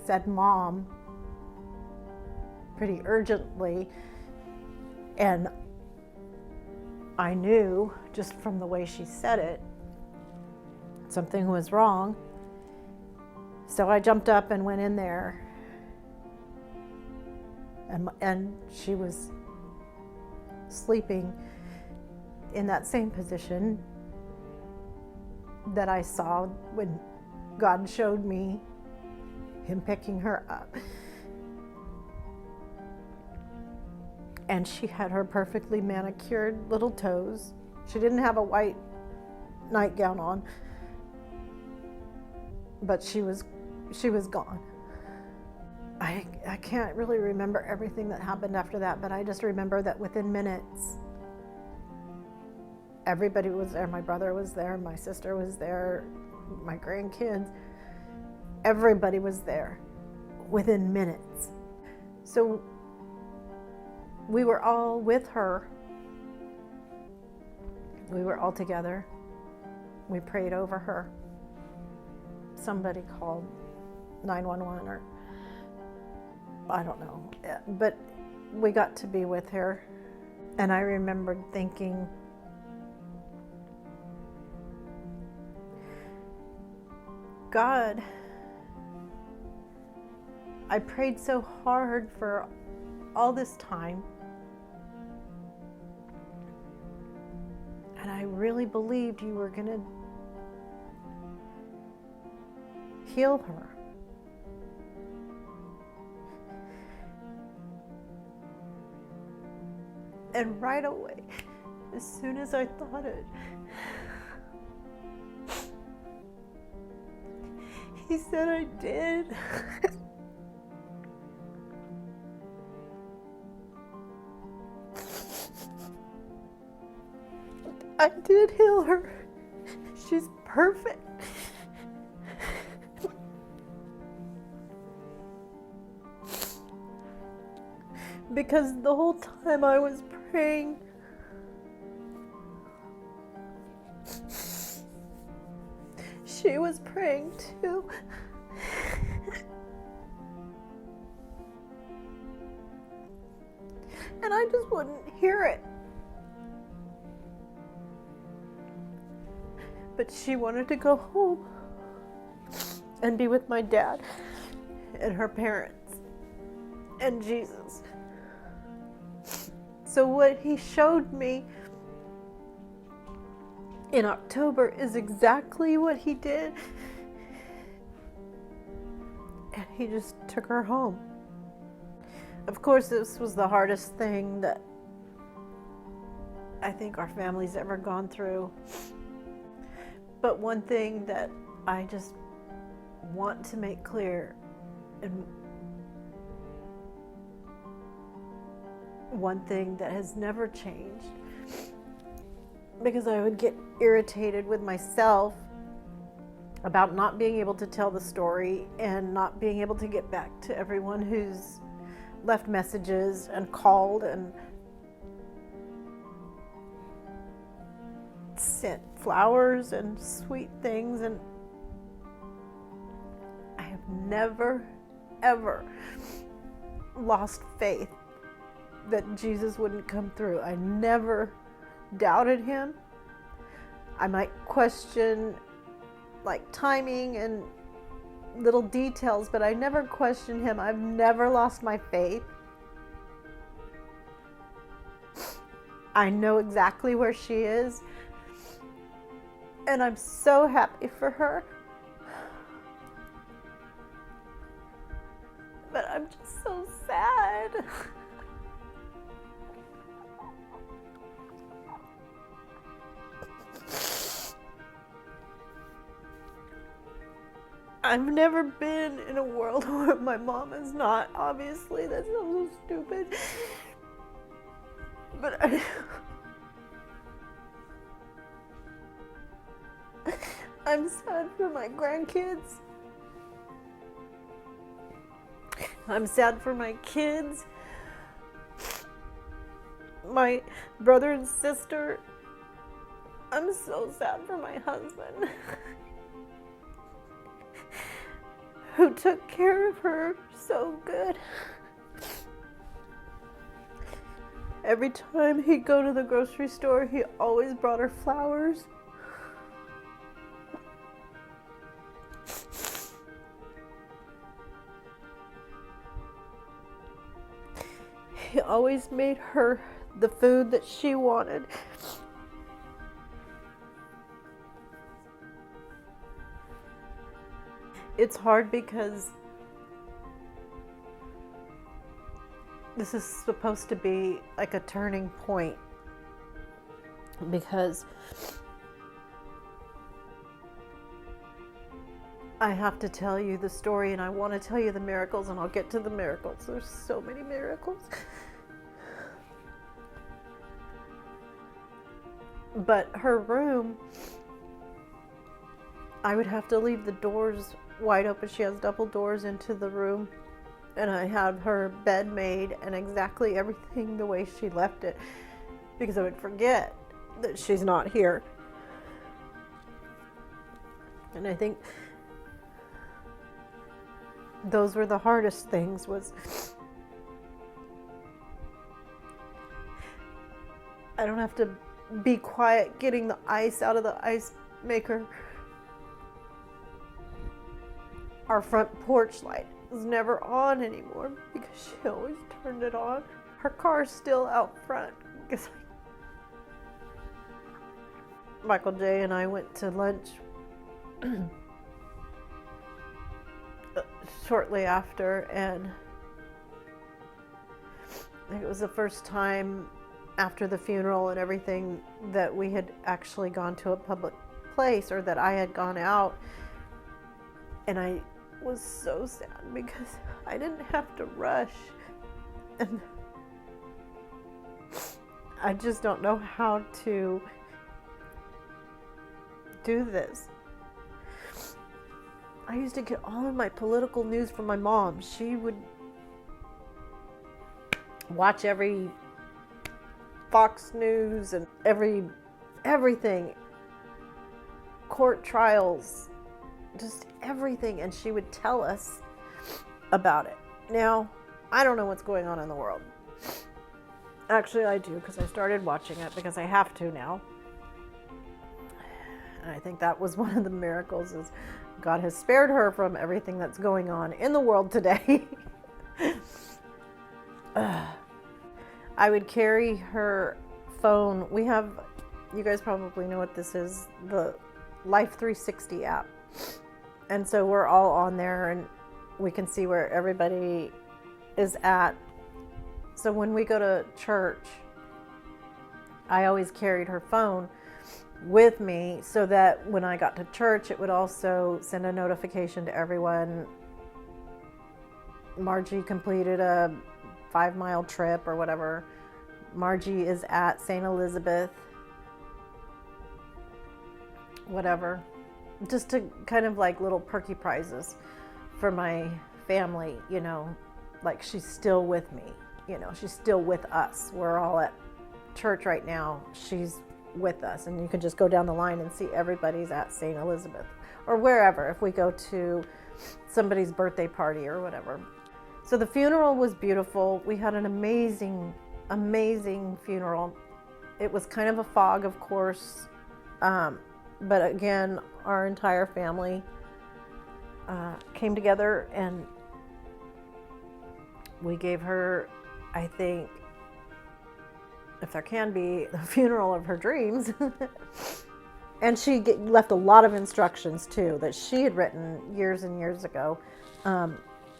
said "Mom" pretty urgently, and I knew just from the way she said it something was wrong. So I jumped up and went in there, and she was sleeping in that same position that I saw when God showed me him picking her up. And she had her perfectly manicured little toes. She didn't have a white nightgown on, but she was gone. I can't really remember everything that happened after that, but I just remember that within minutes, everybody was there. My brother was there, my sister was there, my grandkids, everybody was there within minutes. So we were all with her. We were all together. We prayed over her. Somebody called 911 or I don't know, but we got to be with her. And I remembered thinking, God, I prayed so hard for all this time, and I really believed you were going to heal her. And right away, as soon as I thought it, he said I did. I did heal her. She's perfect. Because the whole time I was praying, she was praying too. And I just wouldn't hear it. But she wanted to go home and be with my dad and her parents and Jesus. So what he showed me in October is exactly what he did. And he just took her home. Of course, this was the hardest thing that I think our family's ever gone through. But one thing that I just want to make clear, and one thing that has never changed, because I would get irritated with myself about not being able to tell the story and not being able to get back to everyone who's left messages and called and sent flowers and sweet things. And I have never, ever lost faith that Jesus wouldn't come through. I never doubted him. I might question timing and little details, but I never questioned him. I've never lost my faith. I know exactly where she is, and I'm so happy for her. But I'm just so sad. I've never been in a world where my mom is not. Obviously, that sounds so stupid. But I'm sad for my grandkids. I'm sad for my kids, my brother and sister. I'm so sad for my husband, who took care of her so good. Every time he'd go to the grocery store, he always brought her flowers. He always made her the food that she wanted. It's hard because this is supposed to be like a turning point, because I have to tell you the story, and I want to tell you the miracles, and I'll get to the miracles. There's so many miracles. But her room, I would have to leave the doors wide open. She has double doors into the room, and I had her bed made and exactly everything the way she left it, because I would forget that she's not here. And I think those were the hardest things. Was I don't have to be quiet getting the ice out of the ice maker. Our front porch light is never on anymore because she always turned it on. Her car's still out front because Michael J. and I went to lunch shortly after, and I think it was the first time after the funeral and everything that we had actually gone to a public place, or that I had gone out. And I was so sad because I didn't have to rush, and I just don't know how to do this. I used to get all of my political news from my mom. She would watch every Fox News and everything, court trials, just everything, and she would tell us about it. Now, I don't know what's going on in the world. Actually, I do, because I started watching it because I have to now. And I think that was one of the miracles, is God has spared her from everything that's going on in the world today. I would carry her phone. We have, you guys probably know what this is, the Life 360 app. And so we're all on there, and we can see where everybody is at. So when we go to church, I always carried her phone with me so that when I got to church, it would also send a notification to everyone. Margie completed a 5-mile trip or whatever. Margie is at St. Elizabeth, whatever. Just to kind of like little perky prizes for my family, you know, like she's still with me, you know, she's still with us. We're all at church right now. She's with us, and you can just go down the line and see everybody's at St. Elizabeth or wherever, if we go to somebody's birthday party or whatever. So the funeral was beautiful. We had an amazing funeral. It was kind of a fog, of course, but again, our entire family came together, and we gave her, I think, if there can be, the funeral of her dreams. And she left a lot of instructions too that she had written years and years ago.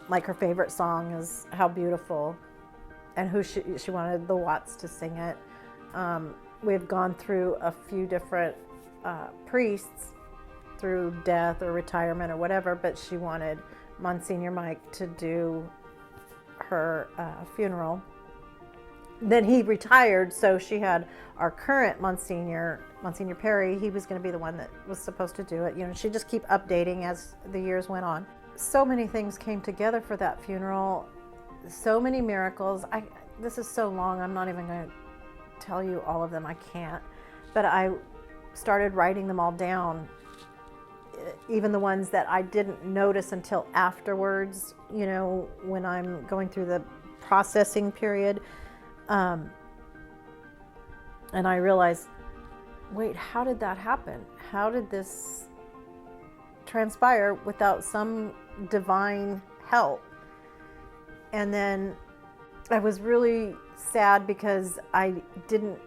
Like her favorite song is How Beautiful, and who she wanted the Watts to sing it. We've gone through a few different priests through death or retirement or whatever, but she wanted Monsignor Mike to do her funeral. Then he retired, so she had our current Monsignor Perry. He was going to be the one that was supposed to do it. You know, she just keep updating as the years went on. So many things came together for that funeral. So many miracles. This is so long, I'm not even going to tell you all of them. I can't. But I started writing them all down, even the ones that I didn't notice until afterwards, you know, when I'm going through the processing period. And I realized, wait, how did that happen? How did this transpire without some divine help? And then I was really sad because I didn't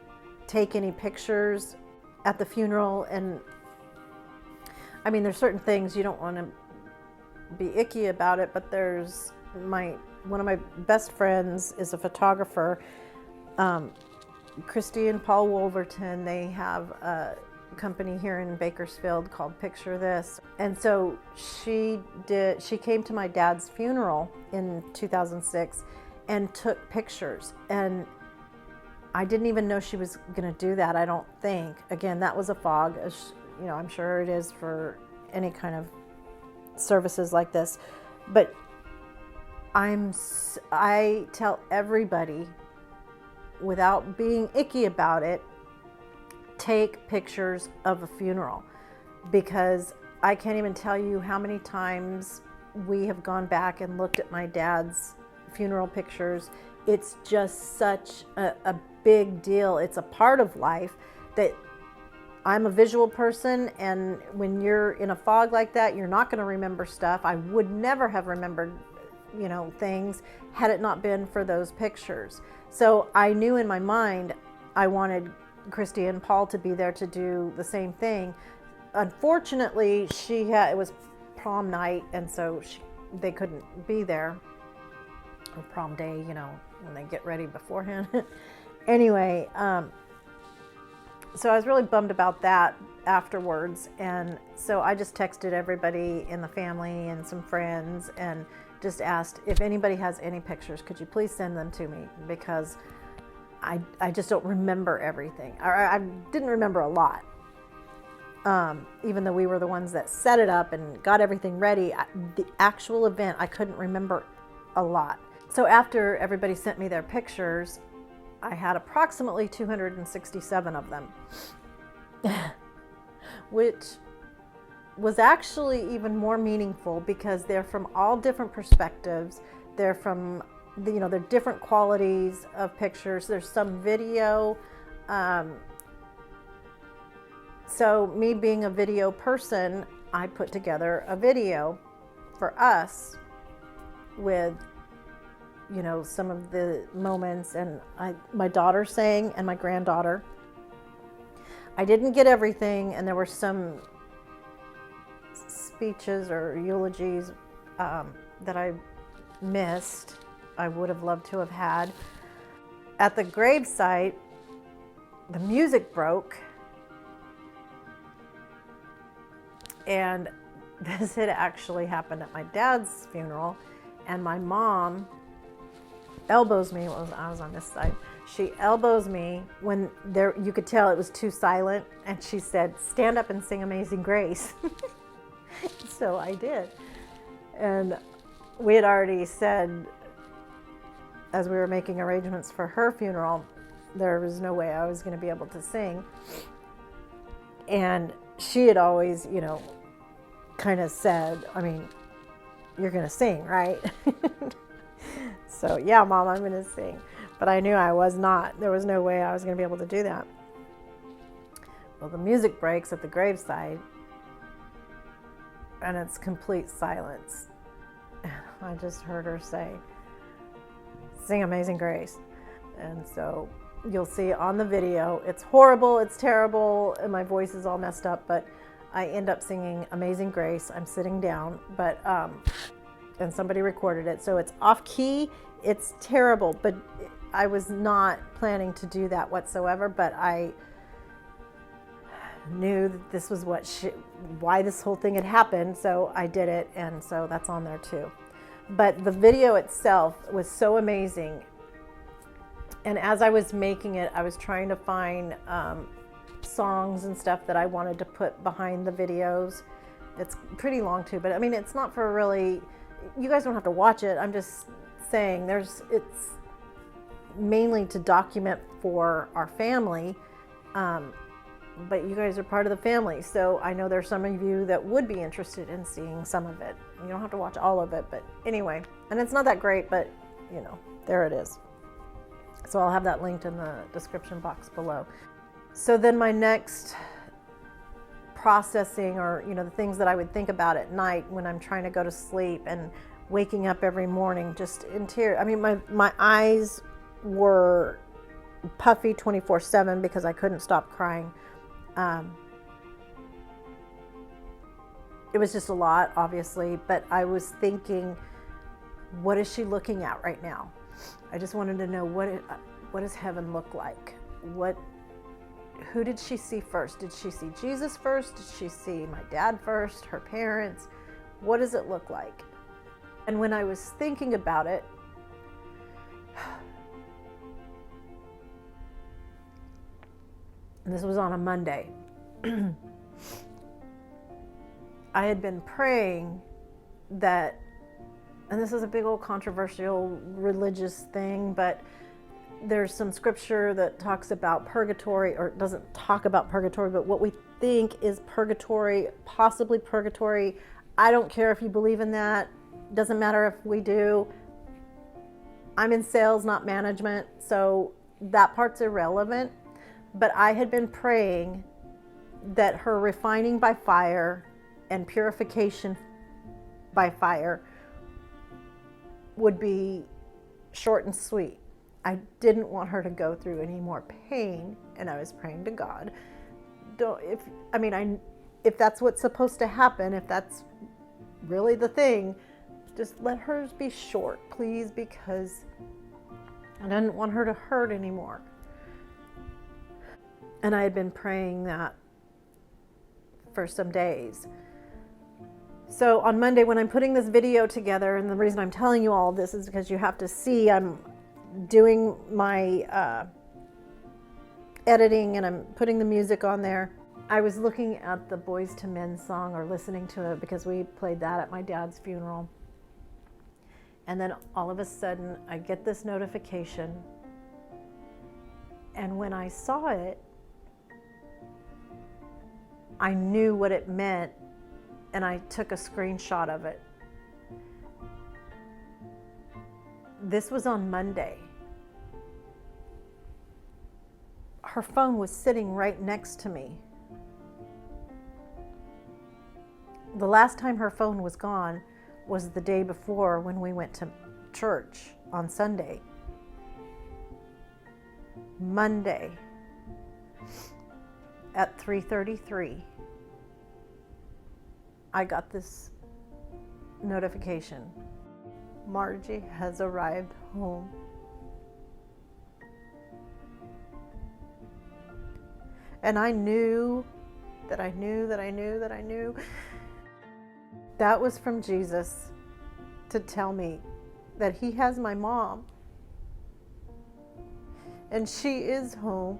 take any pictures at the funeral. And I mean, there's certain things you don't want to be icky about it, but there's one of my best friends is a photographer, Christy and Paul Wolverton. They have a company here in Bakersfield called Picture This. And so she came to my dad's funeral in 2006 and took pictures. And I didn't even know she was going to do that, I don't think. Again, that was a fog, you know, I'm sure it is for any kind of services like this. But I tell everybody, without being icky about it, take pictures of a funeral, because I can't even tell you how many times we have gone back and looked at my dad's funeral pictures. It's just such a big deal. It's a part of life that I'm a visual person, and when you're in a fog like that, you're not going to remember stuff. I would never have remembered, you know, things had it not been for those pictures. So I knew in my mind I wanted Christy and Paul to be there to do the same thing. Unfortunately, it was prom night, and so they couldn't be there, or prom day, you know, when they get ready beforehand. Anyway, so I was really bummed about that afterwards, and so I just texted everybody in the family and some friends and just asked if anybody has any pictures, could you please send them to me, because I just don't remember everything. I didn't remember a lot. Even though we were the ones that set it up and got everything ready, the actual event, I couldn't remember a lot. So after everybody sent me their pictures, I had approximately 267 of them, which was actually even more meaningful because they're from all different perspectives. They're from, you know, they're different qualities of pictures. There's some video. So me being a video person, I put together a video for us with, you know, some of the moments, and my daughter sang and my granddaughter. I didn't get everything, and there were some speeches or eulogies that I missed. I would have loved to have had. At the gravesite, the music broke, and this had actually happened at my dad's funeral, and my mom elbows me. I was on this side. She elbows me when you could tell it was too silent, and she said, "Stand up and sing Amazing Grace." So I did. And we had already said, as we were making arrangements for her funeral, there was no way I was going to be able to sing. And she had always, you know, kind of said, I mean, you're going to sing, right? So, yeah, Mom, I'm going to sing. But I knew I was not. There was no way I was going to be able to do that. Well, the music breaks at the graveside, and it's complete silence. I just heard her say, "Sing Amazing Grace." And so You'll see on the video. It's horrible, it's terrible, and my voice is all messed up, but I end up singing Amazing Grace. I'm sitting down, but and somebody recorded it, so it's off key. It's terrible, but I was not planning to do that whatsoever, but I knew that this was why this whole thing had happened, so I did it, and so that's on there too. But the video itself was so amazing, and as I was making it, I was trying to find songs and stuff that I wanted to put behind the videos. It's pretty long too, but I mean, it's not for really, you guys don't have to watch it. I'm just saying it's mainly to document for our family, but you guys are part of the family, so I know there's some of you that would be interested in seeing some of it. You don't have to watch all of it, but anyway, and it's not that great, but you know, there it is. So I'll have that linked in the description box below. So then my next processing, or you know, the things that I would think about at night when I'm trying to go to sleep and waking up every morning just in tears. I mean, my eyes were puffy 24/7 because I couldn't stop crying. It was just a lot, obviously, but I was thinking, what is she looking at right now? I just wanted to know, what does heaven look like? Who did she see first? Did she see Jesus first? Did she see my dad first? Her parents? What does it look like? And when I was thinking about it, and this was on a Monday, I had been praying that, and this is a big old controversial religious thing, but there's some scripture that talks about purgatory, or it doesn't talk about purgatory, but what we think is purgatory, possibly purgatory. I don't care if you believe in that. Doesn't matter if we do. I'm in sales, not management, so that part's irrelevant. But I had been praying that her refining by fire and purification by fire would be short and sweet. I didn't want her to go through any more pain, and I was praying to God, if that's what's supposed to happen, if that's really the thing, just let hers be short, please, because I didn't want her to hurt anymore. And I had been praying that for some days. So on Monday, when I'm putting this video together, and the reason I'm telling you all of this is because you have to see I'm doing my editing and I'm putting the music on there. I was looking at the Boys to Men song, or listening to it, because we played that at my dad's funeral. And then all of a sudden I get this notification, and when I saw it, I knew what it meant, and I took a screenshot of it. This was on Monday. Her phone was sitting right next to me. The last time her phone was gone was the day before, when we went to church on Sunday. Monday at 3:33, I got this notification. Margie has arrived home. And I knew that I knew that I knew that I knew. That was from Jesus to tell me that he has my mom. And she is home.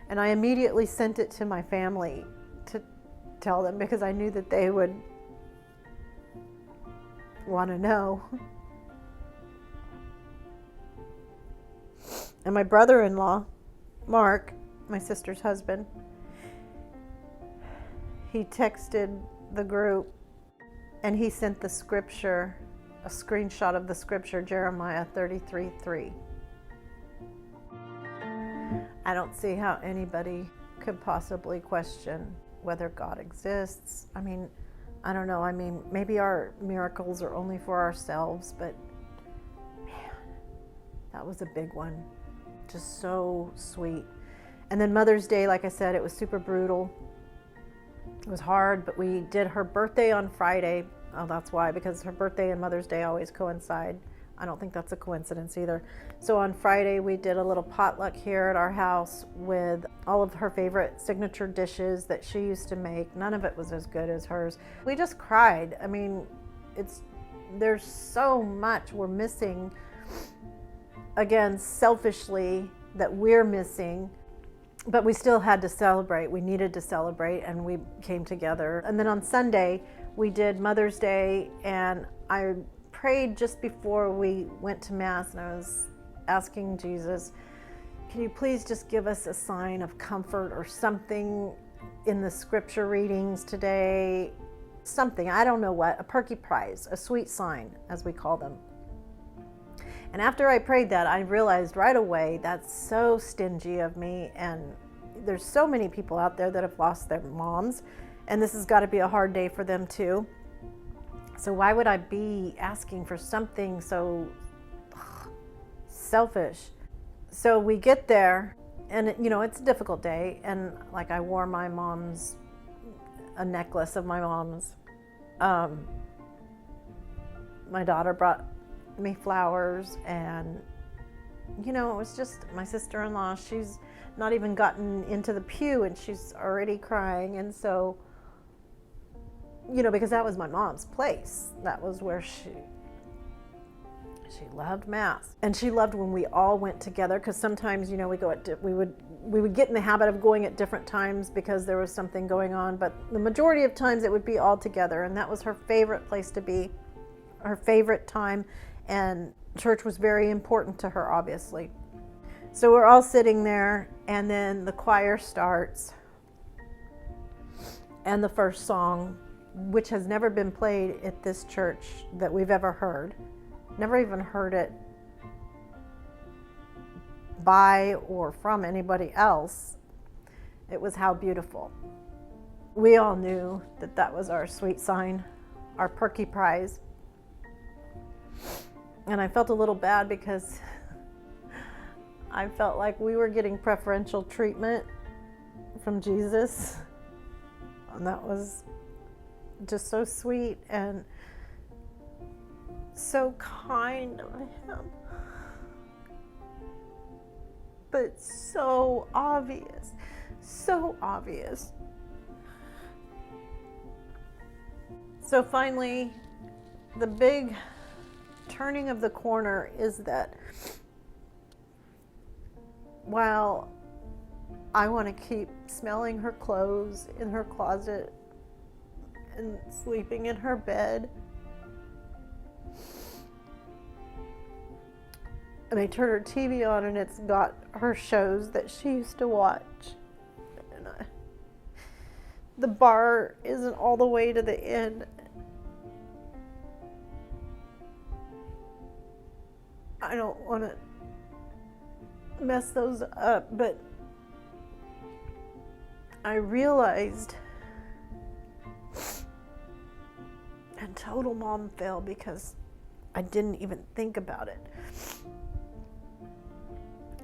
And I immediately sent it to my family to tell them, because I knew that they would want to know. And my brother-in-law, Mark, my sister's husband, he texted the group, and he sent the scripture, a screenshot of the scripture, Jeremiah 33:3. I don't see how anybody could possibly question whether God exists. I mean, I don't know. I mean, maybe our miracles are only for ourselves, but man, That was a big one. Just so sweet. And then Mother's Day, like I said, it was super brutal. It was hard, but we did her birthday on Friday. Oh, that's why, because her birthday and Mother's Day always coincide. I don't think that's a coincidence either. So on Friday, we did a little potluck here at our house with all of her favorite signature dishes that she used to make. None of it was as good as hers. We just cried. I mean, there's so much we're missing, again, selfishly, that we're missing. But we still had to celebrate. We needed to celebrate, and we came together. And then on Sunday, we did Mother's Day, and I prayed just before we went to Mass, and I was asking Jesus, can you please just give us a sign of comfort or something in the scripture readings today? Something, I don't know what, a perky prize, a sweet sign, as we call them. And after I prayed that, I realized right away that's so stingy of me, and there's so many people out there that have lost their moms, and this has got to be a hard day for them too. So why would I be asking for something so selfish? So we get there, and it's a difficult day, and like I wore my mom's, a necklace of my mom's. My daughter brought me flowers, and it was just my sister-in-law. She's not even gotten into the pew, and she's already crying. And so, because that was my mom's place. That was where she loved Mass, and she loved when we all went together, because sometimes we would get in the habit of going at different times because there was something going on, but the majority of times it would be all together, and that was her favorite place to be, her favorite time, and church was very important to her, obviously. So we're all sitting there, and then the choir starts, and the first song, which has never been played at this church that we've ever heard, never even heard it by or from anybody else. It was How Beautiful. We all knew that that was our sweet sign, our perky prize. And I felt a little bad because I felt like we were getting preferential treatment from Jesus. And that was just so sweet and so kind of him. But so obvious, so obvious. So finally, the big turning of the corner is that while I want to keep smelling her clothes in her closet and sleeping in her bed, and I turn her TV on and it's got her shows that she used to watch, and the bar isn't all the way to the end. I don't want to mess those up, but I realized, and total mom fail because I didn't even think about it,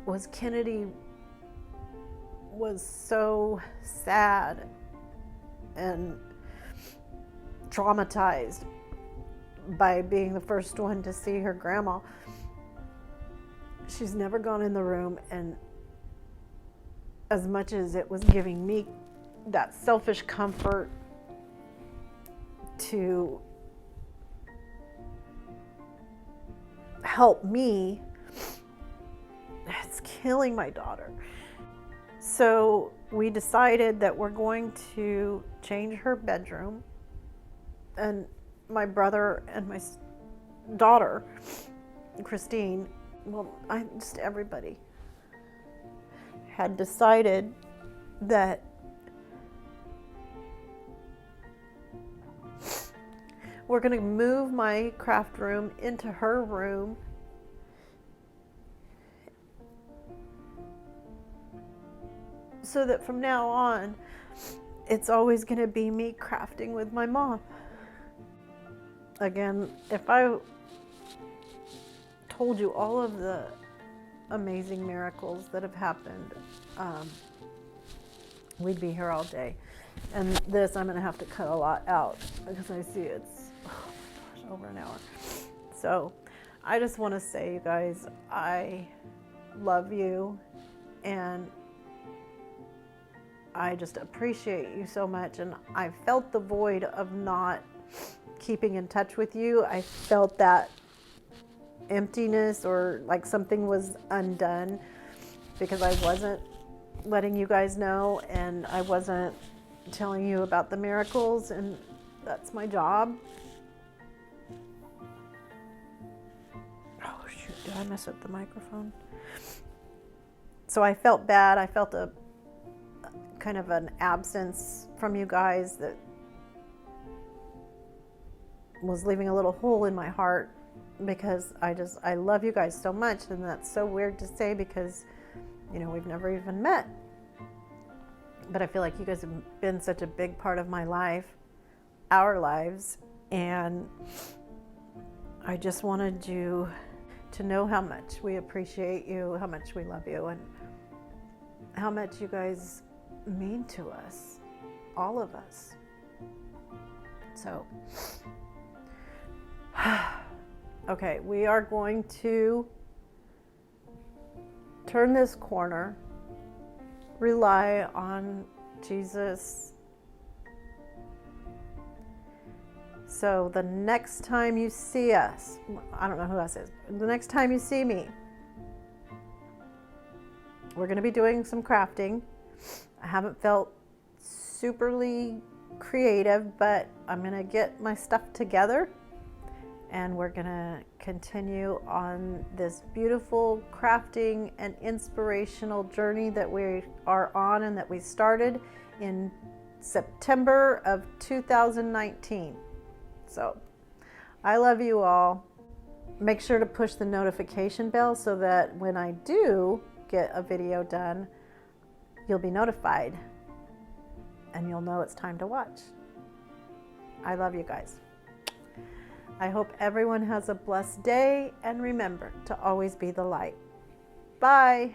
was Kennedy was so sad and traumatized by being the first one to see her grandma. She's never gone in the room, and as much as it was giving me that selfish comfort to help me, it's killing my daughter. So we decided that we're going to change her bedroom, and my brother and my daughter, Christine, everybody had decided that we're going to move my craft room into her room, so that from now on it's always going to be me crafting with my mom. Again, if I told you all of the amazing miracles that have happened, we'd be here all day. And this, I'm going to have to cut a lot out because I see it's, oh my gosh, over an hour. So I just want to say, you guys, I love you, and I just appreciate you so much. And I felt the void of not keeping in touch with you. I felt that emptiness, or like something was undone, because I wasn't letting you guys know, and I wasn't telling you about the miracles, and that's my job. Oh shoot, did I mess up the microphone? So I felt bad. I felt a kind of an absence from you guys that was leaving a little hole in my heart, because I love you guys so much. And that's so weird to say, because we've never even met, but I feel like you guys have been such a big part of my life, our lives, and I just wanted you to know how much we appreciate you, how much we love you, and how much you guys mean to us, all of us. So okay, we are going to turn this corner, rely on Jesus. So the next time you see us, I don't know who else is, the next time you see me, we're going to be doing some crafting. I haven't felt superly creative, but I'm going to get my stuff together, and we're going to continue on this beautiful crafting and inspirational journey that we are on, and that we started in September of 2019. So I love you all. Make sure to push the notification bell so that when I do get a video done, you'll be notified and you'll know it's time to watch. I love you guys. I hope everyone has a blessed day, and remember to always be the light. Bye.